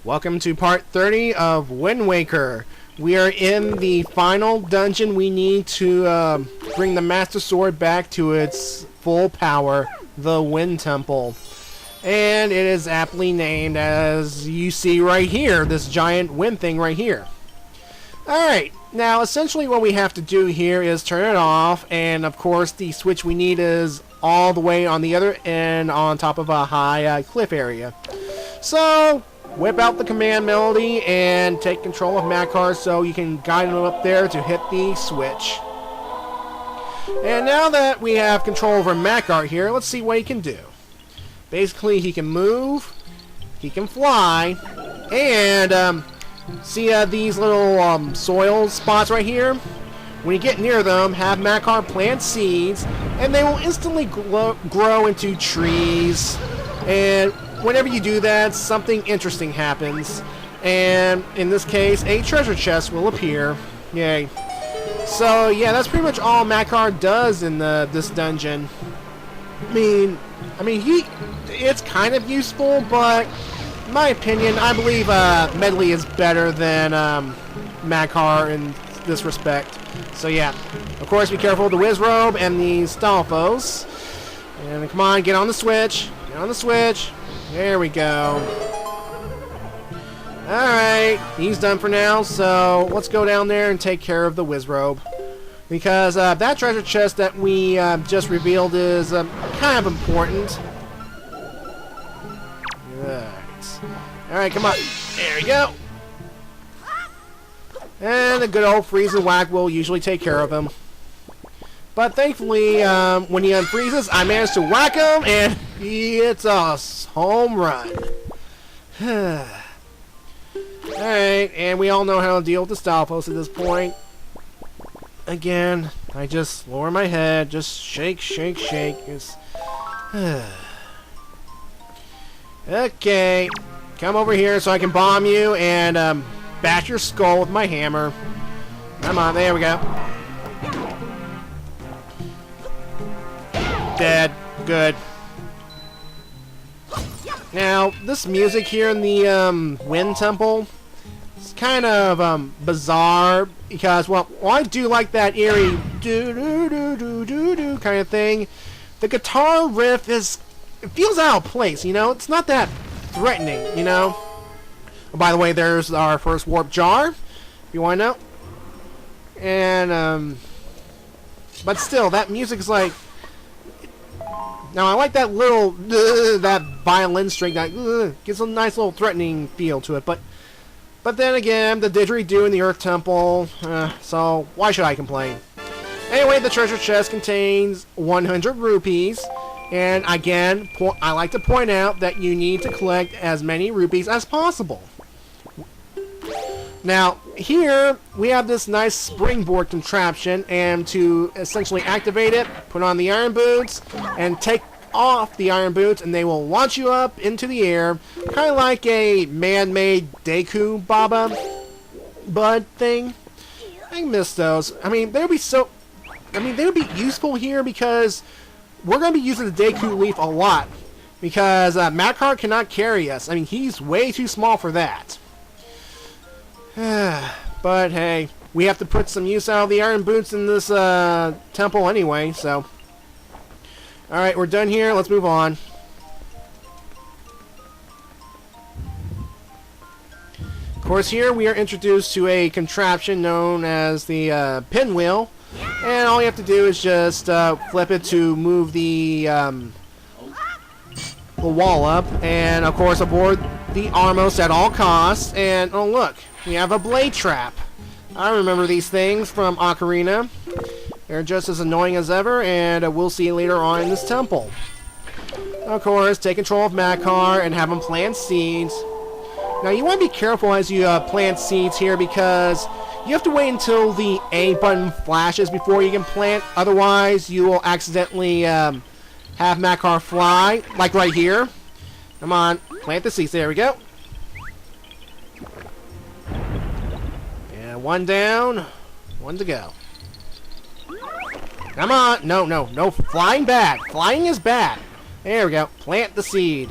Welcome to part 30 of Wind Waker. We are in the final dungeon. We need to bring the Master Sword back to its full power, the Wind Temple. And it is aptly named, as you see right here, this giant wind thing right here. Alright, now essentially what we have to do here is turn it off, and of course the switch we need is all the way on the other end on top of a high cliff area. So, whip out the command melody and take control of Makar so you can guide him up there to hit the switch. And now that we have control over Makar here, let's see what he can do. Basically, he can move, he can fly, and see these little soil spots right here? When you get near them, have Makar plant seeds, and they will instantly grow into trees. And whenever you do that, something interesting happens. And in this case, a treasure chest will appear. Yay. So yeah, that's pretty much all Makar does in this dungeon. I mean, it's kind of useful, but in my opinion, I believe Medley is better than Makar in this respect. So yeah, of course, be careful of the Wizrobe and the Stalfos. And come on, get on the switch. Get on the switch. There we go. Alright, he's done for now, so let's go down there and take care of the Wizrobe. Because that treasure chest that we just revealed is kind of important. Alright, come on. There we go. And the good old freeze and whack will usually take care of him. But thankfully, when he unfreezes, I managed to whack him, and it's a home run. Alright, and we all know how to deal with the Stalfos at this point. Again, I just lower my head, just shake, shake, shake. Okay, come over here so I can bomb you and bash your skull with my hammer. Come on, there we go. Dead. Good. Now, this music here in the Wind Temple is kind of bizarre because, well, I do like that eerie do-do-do-do-do-do kind of thing. The guitar riff it feels out of place, you know? It's not that threatening, you know? Oh, by the way, there's our first warp jar, if you want to know. And, but still, that music is like... Now, I like that little, that violin string that gives a nice little threatening feel to it, but then again, the didgeridoo in the Earth Temple, so why should I complain? Anyway, the treasure chest contains 100 rupees, and again, I like to point out that you need to collect as many rupees as possible. Now, here, we have this nice springboard contraption, and to essentially activate it, put on the iron boots, and take off the iron boots, and they will launch you up into the air, kind of like a man-made Deku Baba Bud thing. I miss those. I mean, they would be useful here because we're going to be using the Deku Leaf a lot, because Makar cannot carry us. I mean, he's way too small for that. But hey, we have to put some use out of the iron boots in this temple anyway, so. Alright, we're done here. Let's move on. Of course, here we are introduced to a contraption known as the pinwheel. And all you have to do is just flip it to move the wall up. And, of course, aboard the Armos at all costs. And, oh look, we have a blade trap. I remember these things from Ocarina. They're just as annoying as ever, and we'll see later on in this temple. Of course, take control of Makar and have him plant seeds. Now, you want to be careful as you plant seeds here because you have to wait until the A button flashes before you can plant. Otherwise, you will accidentally have Makar fly, like right here. Come on, plant the seeds. There we go. And one down, one to go. Come on! No. Flying bad. Flying is bad. There we go. Plant the seed.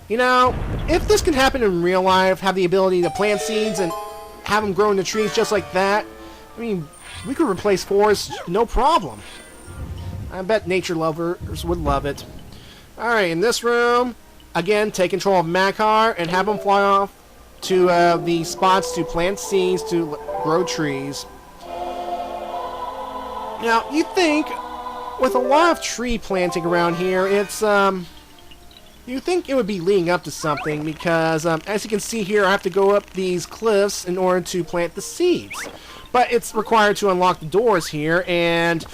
You know, if this can happen in real life, have the ability to plant seeds and have them grow into trees just like that, I mean, we could replace forests no problem. I bet nature lovers would love it. Alright, in this room, again, take control of Makar and have him fly off to the spots to plant seeds to grow trees. Now, you think, with a lot of tree planting around here, it's, you think it would be leading up to something, because, as you can see here, I have to go up these cliffs in order to plant the seeds. But it's required to unlock the doors here, and,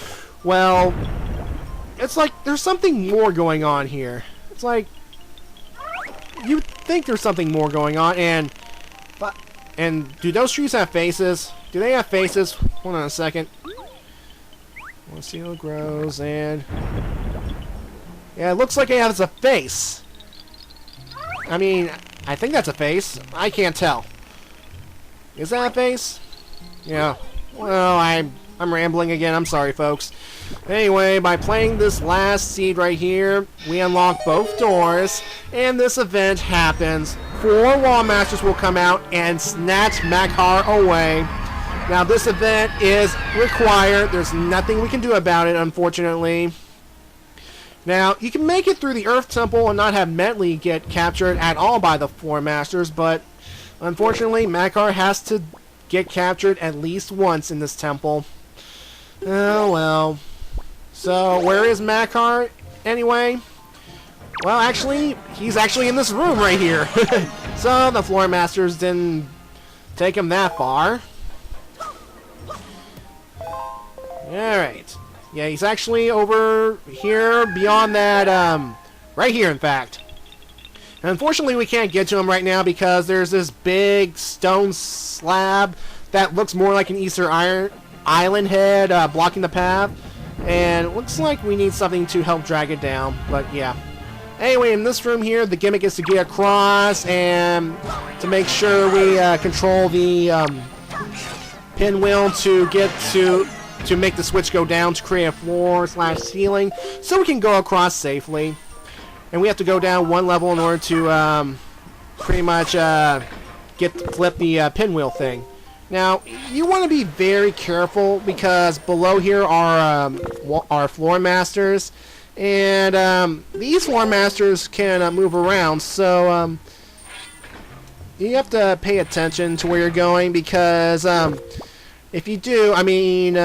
well, it's like there's something more going on here. It's like, you think there's something more going on, and do those trees have faces? Do they have faces? Hold on a second. Let's see how it grows, and yeah, it looks like it has a face. I mean, I think that's a face. I can't tell. Is that a face? Yeah. Well, I'm rambling again. I'm sorry, folks. Anyway, by playing this last seed right here, we unlock both doors, and this event happens. 4 wall masters will come out and snatch Makar away. Now, this event is required. There's nothing we can do about it, unfortunately. Now, you can make it through the Earth Temple and not have Medley get captured at all by the Floor Masters, but unfortunately, Makar has to get captured at least once in this temple. Oh, well. So, where is Makar, anyway? Well, actually, he's actually in this room right here. So, the Floor Masters didn't take him that far. Alright. Yeah, he's actually over here, beyond that, right here, in fact. And unfortunately, we can't get to him right now because there's this big stone slab that looks more like an Easter Island head blocking the path. And it looks like we need something to help drag it down, but yeah. Anyway, in this room here, the gimmick is to get across and to make sure we control the pinwheel to get to make the switch go down to create a floor/ceiling so we can go across safely. And we have to go down 1 level in order to pretty much flip the pinwheel thing. Now, you want to be very careful because below here are floor masters, and these floor masters can move around, so you have to pay attention to where you're going because if you do, I mean,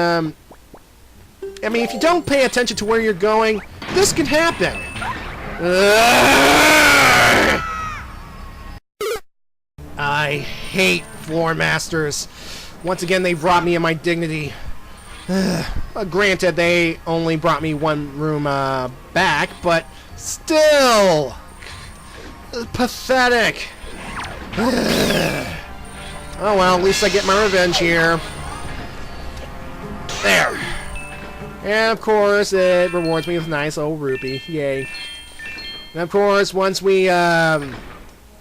if you don't pay attention to where you're going, this can happen. I hate floor masters. Once again, they've robbed me of my dignity. Granted, they only brought me 1 room back, but still pathetic. Oh well, at least I get my revenge here. There. And of course, it rewards me with a nice old rupee. Yay. And of course, once we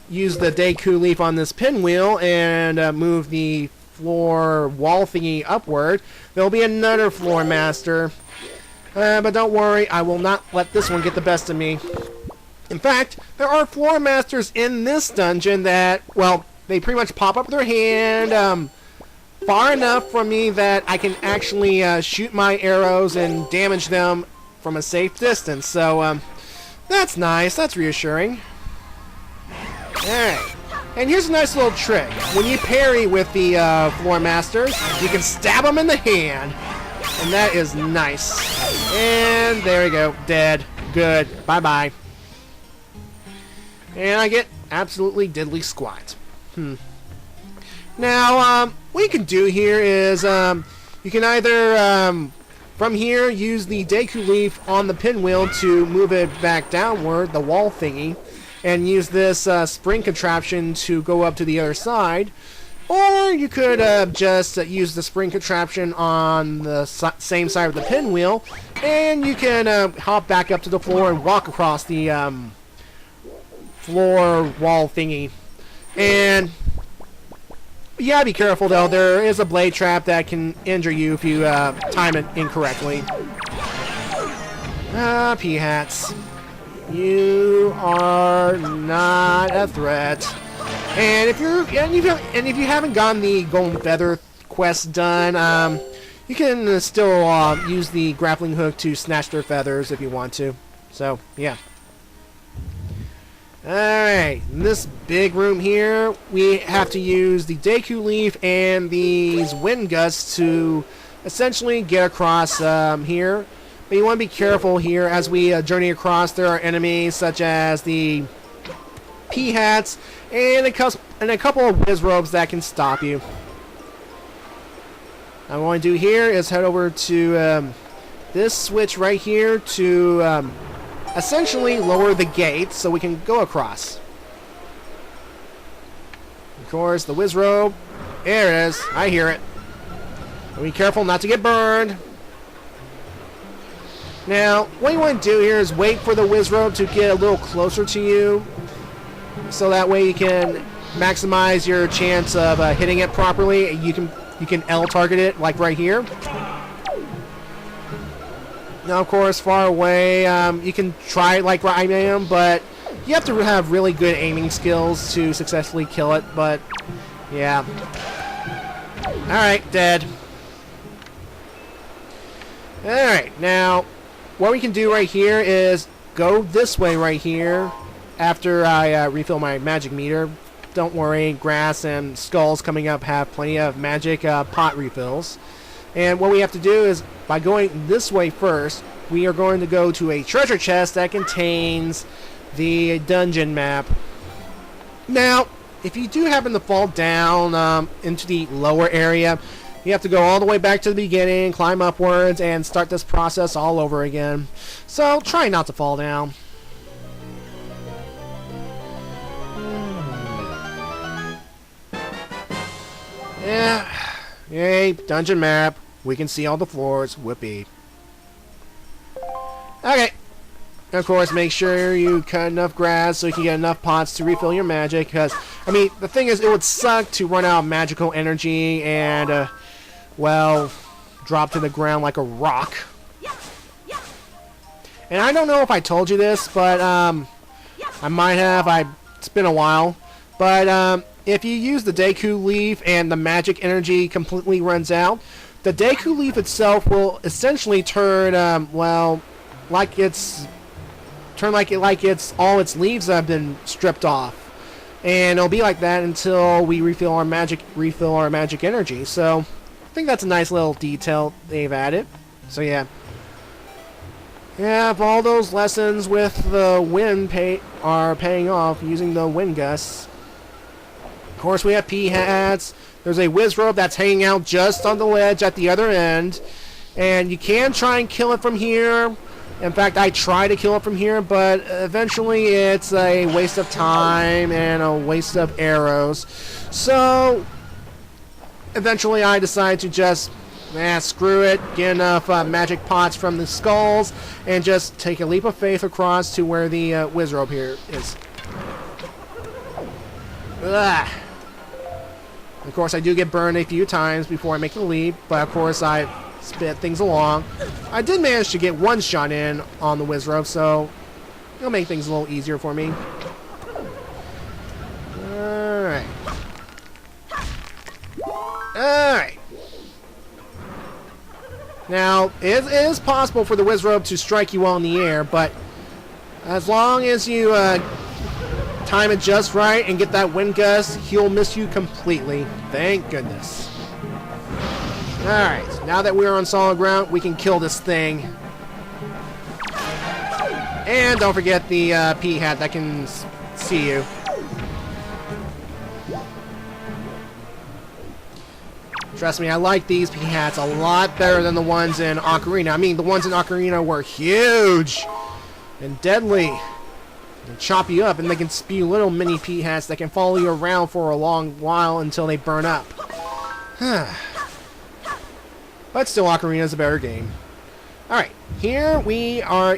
use the Deku Leaf on this pinwheel and move the floor wall thingy upward, there'll be another floor master. But don't worry, I will not let this one get the best of me. In fact, there are floor masters in this dungeon that, well, they pretty much pop up their hand far enough from me that I can actually shoot my arrows and damage them from a safe distance. So, that's nice. That's reassuring. Alright. And here's a nice little trick. When you parry with the floor masters, you can stab them in the hand. And that is nice. And there we go. Dead. Good. Bye-bye. And I get absolutely diddly squat. Now, what you can do here is you can either from here use the Deku Leaf on the pinwheel to move it back downward, the wall thingy, and use this spring contraption to go up to the other side, or you could just use the spring contraption on the same side of the pinwheel, and you can hop back up to the floor and walk across the floor wall thingy. And you gotta be careful though, there is a blade trap that can injure you if you time it incorrectly. Pea hats. You are not a threat. And if you haven't gotten the Golden Feather quest done, you can still use the grappling hook to snatch their feathers if you want to. So yeah. Alright, in this big room here, we have to use the Deku Leaf and these Wind Gusts to essentially get across here. But you want to be careful here as we journey across. There are enemies such as the P-Hats and a couple of Wizrobes that can stop you. What I want to do here is head over to this switch right here to essentially lower the gate so we can go across. Of course, the Wizrobe. There it is. I hear it. Be careful not to get burned. Now, what you want to do here is wait for the Wizrobe to get a little closer to you, so that way you can maximize your chance of hitting it properly. You can L target it, like right here. Now, of course, far away, you can try it like I am, but you have to have really good aiming skills to successfully kill it, but yeah. Alright, dead. Alright, now, what we can do right here is go this way right here after I refill my magic meter. Don't worry, grass and skulls coming up have plenty of magic pot refills. And what we have to do is, by going this way first, we are going to go to a treasure chest that contains the dungeon map. Now, if you do happen to fall down into the lower area, you have to go all the way back to the beginning, climb upwards, and start this process all over again. So, try not to fall down. Yeah. Yay, dungeon map. We can see all the floors. Whoopee. Okay. Of course, make sure you cut enough grass so you can get enough pots to refill your magic. Because, I mean, the thing is, it would suck to run out of magical energy and, well, drop to the ground like a rock. And I don't know if I told you this, but, I might have. It's been a while. But, if you use the Deku Leaf and the magic energy completely runs out, the Deku Leaf itself will essentially turn, well, like it's all its leaves have been stripped off, and it'll be like that until we refill our magic energy. So, I think that's a nice little detail they've added. So yeah. Yeah, if all those lessons with the wind are paying off using the wind gusts. Of course, we have P-Hats. There's a Wizrobe that's hanging out just on the ledge at the other end. And you can try and kill it from here. In fact, I try to kill it from here, but eventually it's a waste of time and a waste of arrows. So, eventually I decide to just, screw it, get enough magic pots from the skulls, and just take a leap of faith across to where the Wizrobe here is. Ugh. Of course, I do get burned a few times before I make the leap, but of course I spit things along. I did manage to get one shot in on the Wizrobe, so it'll make things a little easier for me. Alright. Alright. Now, it is possible for the Wizrobe to strike you while in the air, but as long as you time it just right and get that wind gust, he'll miss you completely. Thank goodness. Alright, now that we're on solid ground, we can kill this thing. And don't forget the P-Hat that can see you. Trust me, I like these P-Hats a lot better than the ones in Ocarina. I mean, the ones in Ocarina were huge and deadly. They chop you up, and they can spew little mini P-Hats that can follow you around for a long while until they burn up. But still, Ocarina is a better game. Alright, here we are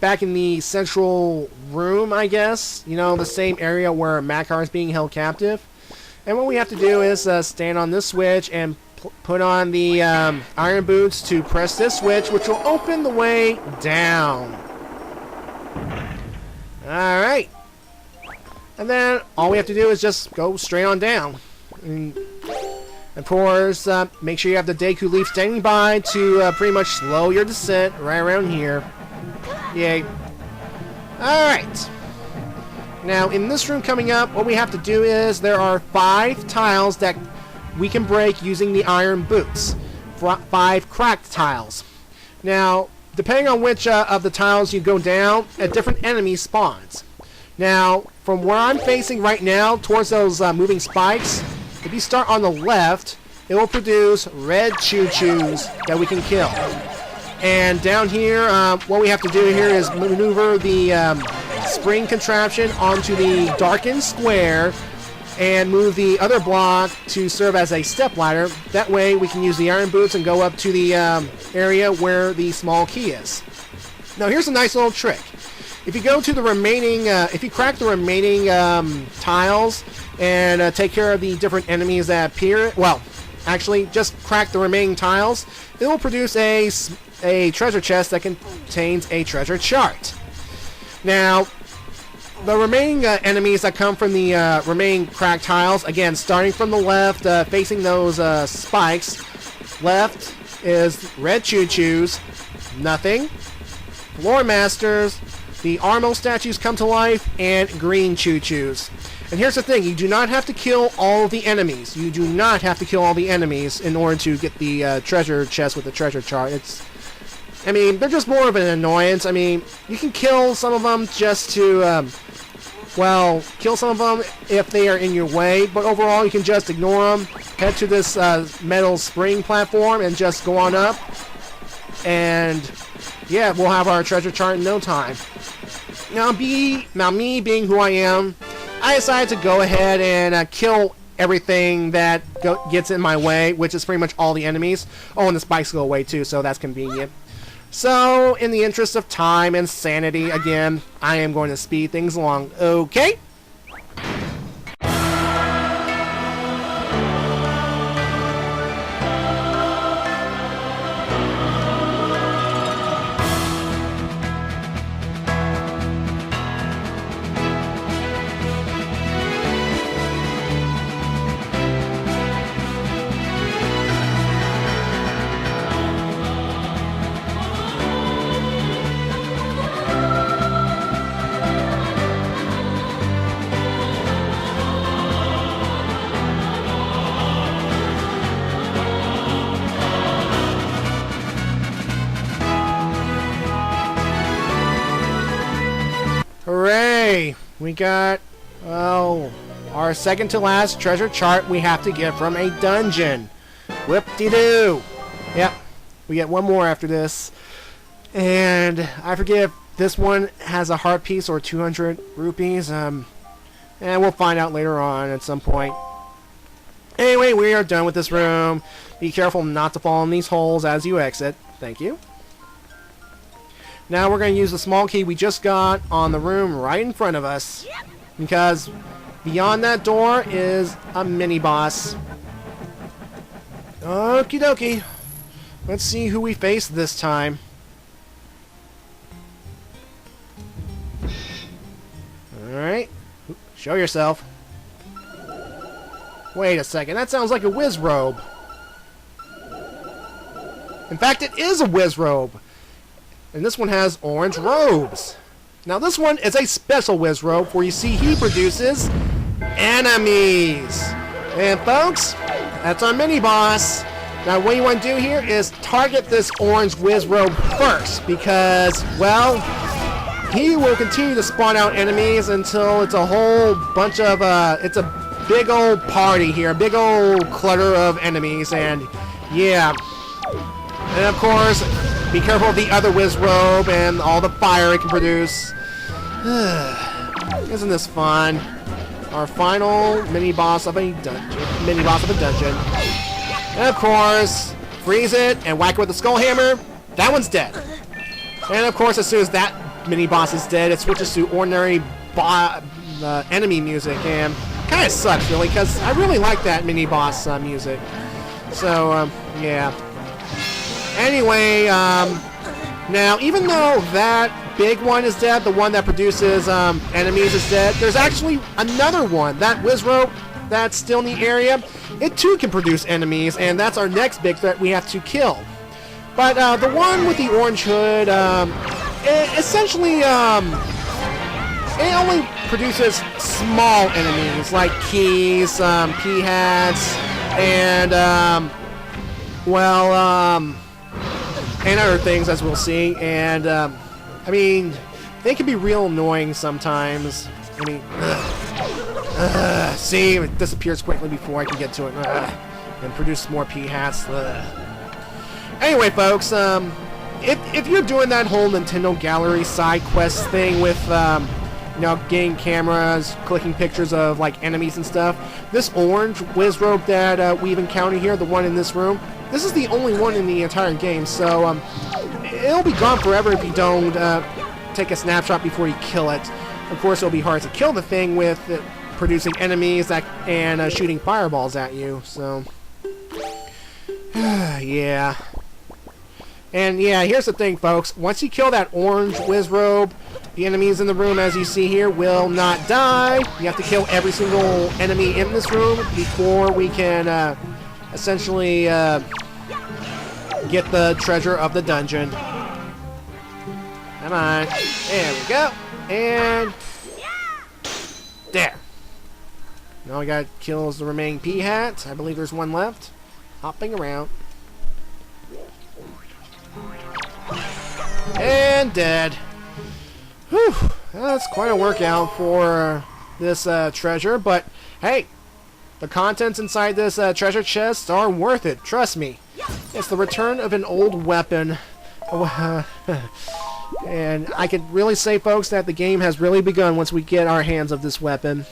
back in the central room, I guess. You know, the same area where Makar is being held captive. And what we have to do is stand on this switch and put on the iron boots to press this switch, which will open the way down. Alright. And then all we have to do is just go straight on down. And of course, make sure you have the Deku Leaf standing by to pretty much slow your descent right around here. Yay. Alright. Now, in this room coming up, what we have to do is there are 5 tiles that we can break using the iron boots. 5 cracked tiles. Now, depending on which of the tiles you go down, a different enemy spawns. Now, from where I'm facing right now, towards those moving spikes, if you start on the left, it will produce red choo-choos that we can kill. And down here, what we have to do here is maneuver the spring contraption onto the darkened square and move the other block to serve as a step ladder. That way we can use the iron boots and go up to the area where the small key is. Now here's a nice little trick. If you go to the remaining, if you crack the remaining tiles and take care of the different enemies that appear, well, actually just crack the remaining tiles, it will produce a treasure chest that contains a treasure chart. Now, the remaining enemies that come from the remaining cracked tiles, again, starting from the left, facing those spikes, left is red choo-choos, nothing, floormasters, the Armo statues come to life, and green choo-choos. And here's the thing, you do not have to kill all of the enemies. You do not have to kill all the enemies in order to get the treasure chest with the treasure chart. I mean, they're just more of an annoyance. I mean, you can kill some of them just to, well, kill some of them if they are in your way, but overall you can just ignore them, head to this metal spring platform and just go on up, and yeah, we'll have our treasure chart in no time. Now me being who I am, I decided to go ahead and kill everything that gets in my way, which is pretty much all the enemies. Oh, and the spikes go away too, so that's convenient. So, in the interest of time and sanity, again, I am going to speed things along. Okay? Hooray! We got, well, our second to last treasure chart we have to get from a dungeon. Whoop-de-doo! Yep, we get one more after this. And I forget if this one has a heart piece or 200 rupees. And we'll find out later on at some point. Anyway, we are done with this room. Be careful not to fall in these holes as you exit. Thank you. Now we're going to use the small key we just got on the room right in front of us, because beyond that door is a mini-boss. Okie dokie. Let's see who we face this time. Alright. Show yourself. Wait a second, that sounds like a whiz robe. In fact, it is a whiz robe. And this one has orange robes. Now this one is a special whiz robe, where you see he produces enemies. And folks, that's our mini-boss. Now what you want to do here is target this orange whiz robe first, because, well, he will continue to spawn out enemies until it's a whole bunch of, it's a big old party here, a big old clutter of enemies, and yeah. And of course, be careful of the other whiz robe and all the fire it can produce. Isn't this fun? Our final mini-boss of a dungeon. And of course, freeze it and whack it with the skull hammer. That one's dead. And of course, as soon as that mini-boss is dead, it switches to ordinary enemy music, and kind of sucks really, because I really like that mini-boss music. So yeah. Anyway, now even though that big one is dead. The one that produces enemies is dead. There's actually another one. That Wizrobe that's still in the area, it too can produce enemies, and that's our next big threat we have to kill. But the one with the orange hood, essentially, it only produces small enemies like keys, pea hats, and and other things, as we'll see. And I mean, they can be real annoying sometimes. I mean, see, it disappears quickly before I can get to it, and produce more pea hats. Anyway, folks, if you're doing that whole Nintendo Gallery side quest thing with you know, getting cameras, clicking pictures of like enemies and stuff, this orange Wizrobe that we've encountered here, the one in this room, this is the only one in the entire game, so it'll be gone forever if you don't take a snapshot before you kill it. Of course, it'll be hard to kill the thing with producing enemies that, and shooting fireballs at you, so yeah. And yeah, here's the thing, folks. Once you kill that orange Wizrobe, the enemies in the room, as you see here, will not die. You have to kill every single enemy in this room before we can essentially get the treasure of the dungeon. Come on. There we go. And there. Now we got kills the remaining pea hats. I believe there's one left. Hopping around. And dead. Whew. That's quite a workout for this treasure, but hey, the contents inside this treasure chest are worth it, trust me. It's the return of an old weapon. And I can really say, folks, that the game has really begun once we get our hands of this weapon.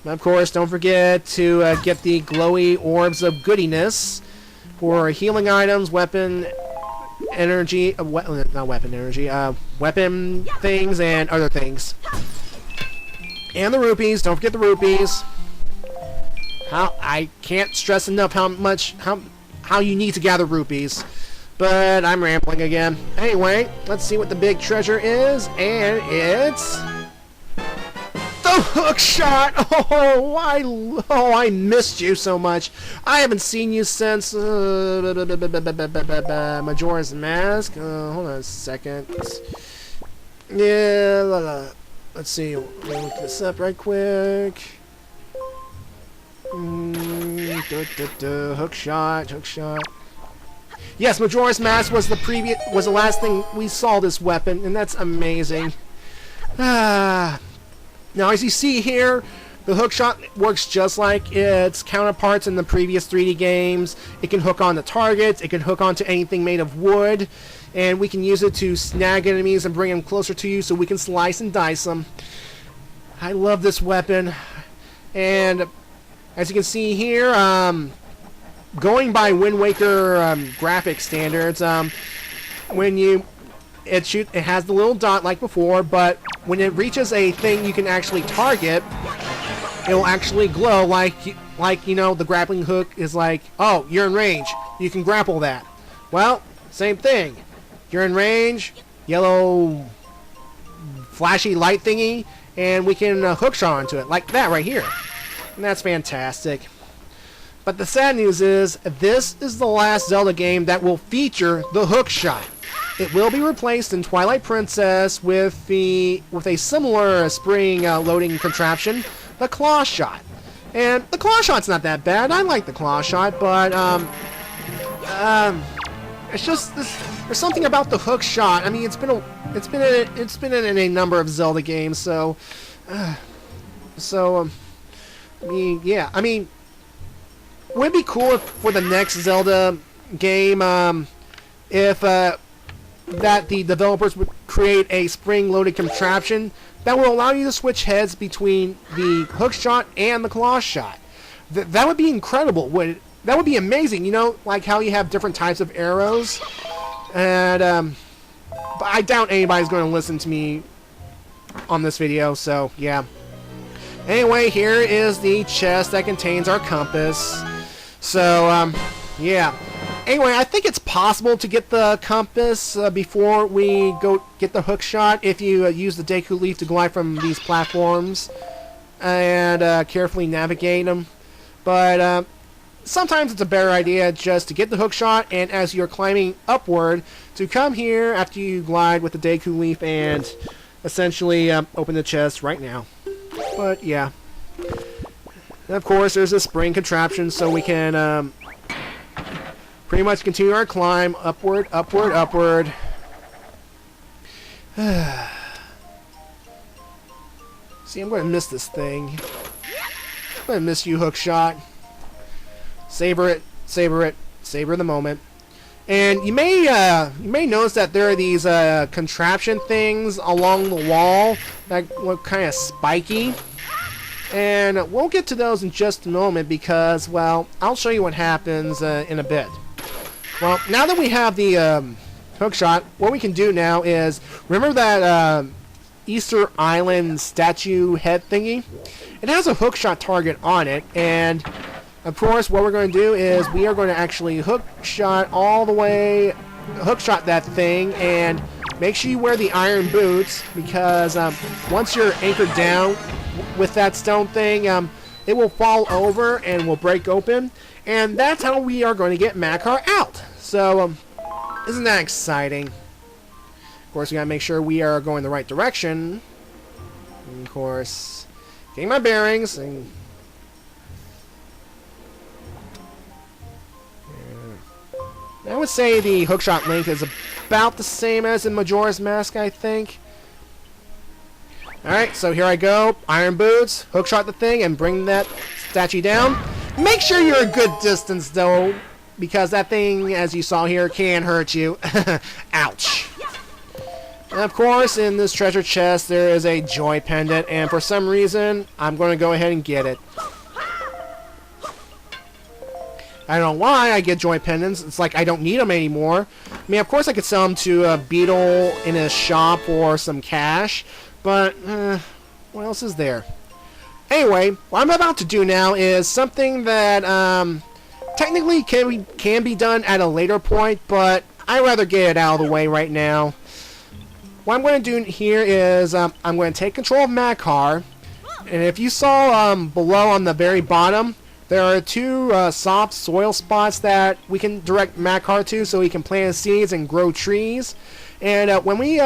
And of course, don't forget to get the glowy orbs of goodiness for healing items, weapon energy, not weapon energy, weapon things and other things. And the rupees, don't forget the rupees. I can't stress enough how you need to gather rupees. But I'm rambling again. Anyway, let's see what the big treasure is, and it's the hook shot. I missed you so much. I haven't seen you since Majora's Mask. Hold on a second. Yeah, let's see. Let me look this up right quick. Hook shot. Yes, Majora's Mask was the last thing we saw this weapon, and that's amazing. Now, as you see here, the hookshot works just like its counterparts in the previous 3D games. It can hook onto targets, it can hook onto anything made of wood, and we can use it to snag enemies and bring them closer to you so we can slice and dice them. I love this weapon, and as you can see here, going by Wind Waker graphic standards, it has the little dot like before, but when it reaches a thing you can actually target, it will actually glow like you know, the grappling hook is like, oh, you're in range, you can grapple that. Well, same thing. You're in range, yellow flashy light thingy, and we can hookshot onto it like that right here. And that's fantastic. But the sad news is, this is the last Zelda game that will feature the hook shot. It will be replaced in Twilight Princess with a similar spring loading contraption, the claw shot. And the claw shot's not that bad. I like the claw shot, but it's just there's something about the hook shot. I mean, it's been in a number of Zelda games, so I mean, yeah. I mean, would it be cool if for the next Zelda game, if that the developers would create a spring-loaded contraption that will allow you to switch heads between the hook shot and the claw shot? That would be incredible. That would be amazing. You know, like how you have different types of arrows, and but I doubt anybody's going to listen to me on this video. So yeah. Anyway, here is the chest that contains our compass. So, yeah. Anyway, I think it's possible to get the compass before we go get the hook shot if you use the Deku Leaf to glide from these platforms and carefully navigate them. But sometimes it's a better idea just to get the hook shot, and as you're climbing upward, to come here after you glide with the Deku Leaf and essentially open the chest right now. But yeah. And of course, there's a spring contraption, so we can pretty much continue our climb upward, upward, upward. See, I'm going to miss this thing. I'm going to miss you, hookshot. Savor it, savor it, savor the moment. And you may notice that there are these contraption things along the wall that look kind of spiky. And we'll get to those in just a moment because, well, I'll show you what happens in a bit. Well, now that we have the hookshot, what we can do now is, remember that Easter Island statue head thingy? It has a hookshot target on it, and of course what we're going to do is we are going to actually hookshot all the way, hookshot that thing, and make sure you wear the iron boots, because once you're anchored down with that stone thing, it will fall over and will break open, and that's how we are going to get Makar out. So, isn't that exciting? Of course, we gotta make sure we are going the right direction. And of course, getting my bearings. And I would say the hookshot length is about the same as in Majora's Mask, I think. Alright, so here I go. Iron boots, hookshot the thing, and bring that statue down. Make sure you're a good distance, though, because that thing, as you saw here, can hurt you. Ouch. And of course, in this treasure chest, there is a joy pendant, and for some reason, I'm going to go ahead and get it. I don't know why I get joy pendants. It's like I don't need them anymore. I mean, of course I could sell them to a beetle in a shop for some cash, but what else is there? Anyway, what I'm about to do now is something that technically can be done at a later point, but I'd rather get it out of the way right now. What I'm going to do here is I'm going to take control of Makar, and if you saw below on the very bottom, there are two soft soil spots that we can direct Makar to so he can plant seeds and grow trees. And when we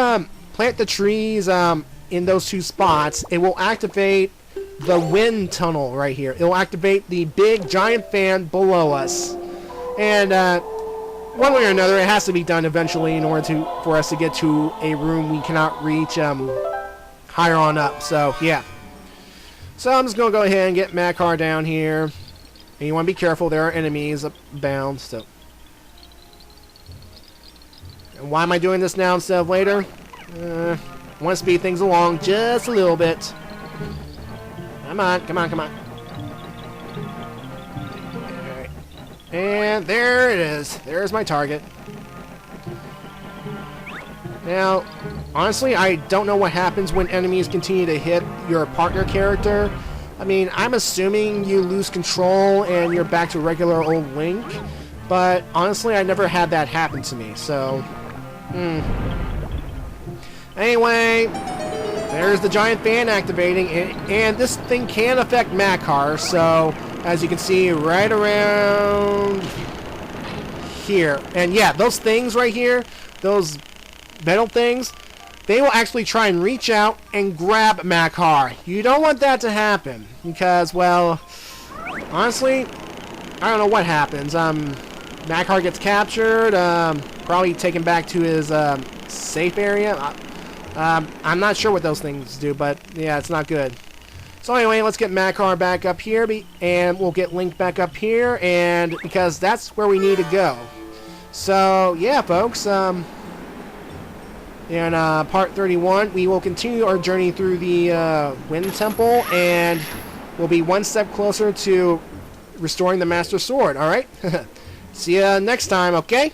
plant the trees in those two spots, it will activate the wind tunnel right here. It will activate the big giant fan below us. And one way or another, it has to be done eventually in order for us to get to a room we cannot reach higher on up. So, yeah. So I'm just going to go ahead and get Makar down here. And you want to be careful, there are enemies abound. So. And why am I doing this now instead of later? I want to speed things along just a little bit. Come on, come on, come on. Alright. And there it is. There's my target. Now, honestly, I don't know what happens when enemies continue to hit your partner character. I mean, I'm assuming you lose control and you're back to regular old Link. But honestly, I never had that happen to me, so... Anyway, there's the giant fan activating, and this thing can affect Makar, so as you can see right around here. And yeah, those things right here, those metal things, they will actually try and reach out and grab Makar. You don't want that to happen, because, well, honestly, I don't know what happens. Makar gets captured, probably taken back to his safe area. I'm not sure what those things do, but yeah, it's not good. So anyway, let's get Makar back up here, and we'll get Link back up here, and because that's where we need to go. So yeah, folks, in part 31, we will continue our journey through the Wind Temple, and we'll be one step closer to restoring the Master Sword. All right, see ya next time. Okay.